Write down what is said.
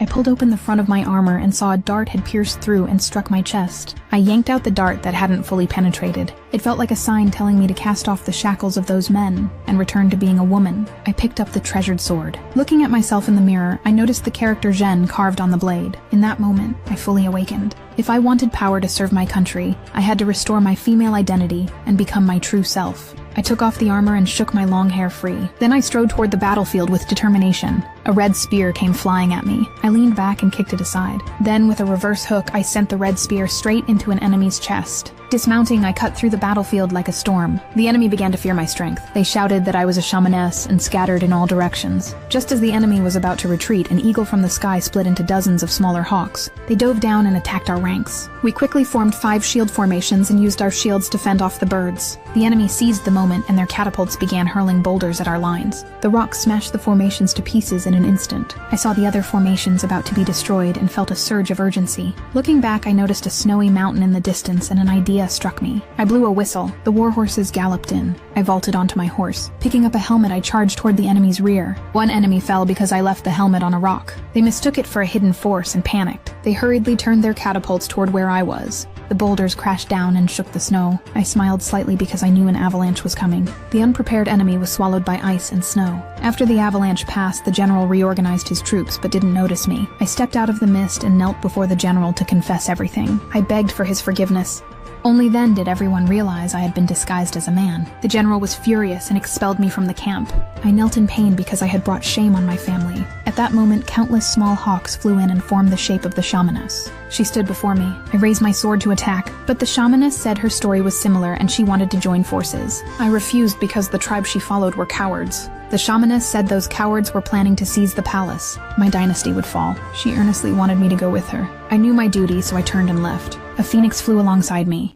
I pulled open the front of my armor and saw a dart had pierced through and struck my chest. I yanked out the dart that hadn't fully penetrated. It felt like a sign telling me to cast off the shackles of those men and return to being a woman. I picked up the treasured sword. Looking at myself in the mirror, I noticed the character Zhen carved on the blade. In that moment, I fully awakened. If I wanted power to serve my country, I had to restore my female identity and become my true self. I took off the armor and shook my long hair free. Then I strode toward the battlefield with determination. A red spear came flying at me. I leaned back and kicked it aside. Then, with a reverse hook, I sent the red spear straight into an enemy's chest. Dismounting, I cut through the battlefield like a storm. The enemy began to fear my strength. They shouted that I was a shamaness and scattered in all directions. Just as the enemy was about to retreat, an eagle from the sky split into dozens of smaller hawks. They dove down and attacked our ranks. We quickly formed 5 shield formations and used our shields to fend off the birds. The enemy seized the moment and their catapults began hurling boulders at our lines. The rocks smashed the formations to pieces in an instant. I saw the other formations about to be destroyed and felt a surge of urgency. Looking back, I noticed a snowy mountain in the distance and an idea struck me. I blew a whistle. The war horses galloped in. I vaulted onto my horse. Picking up a helmet, I charged toward the enemy's rear. One enemy fell because I left the helmet on a rock. They mistook it for a hidden force and panicked. They hurriedly turned their catapults toward where I was. The boulders crashed down and shook the snow. I smiled slightly because I knew an avalanche was coming. The unprepared enemy was swallowed by ice and snow. After the avalanche passed, the general reorganized his troops but didn't notice me. I stepped out of the mist and knelt before the general to confess everything. I begged for his forgiveness. Only then did everyone realize I had been disguised as a man. The general was furious and expelled me from the camp. I knelt in pain because I had brought shame on my family. At that moment, countless small hawks flew in and formed the shape of the shamaness. She stood before me. I raised my sword to attack, but the shamaness said her story was similar and she wanted to join forces. I refused because the tribe she followed were cowards. The shamaness said those cowards were planning to seize the palace. My dynasty would fall. She earnestly wanted me to go with her. I knew my duty, so I turned and left. A phoenix flew alongside me.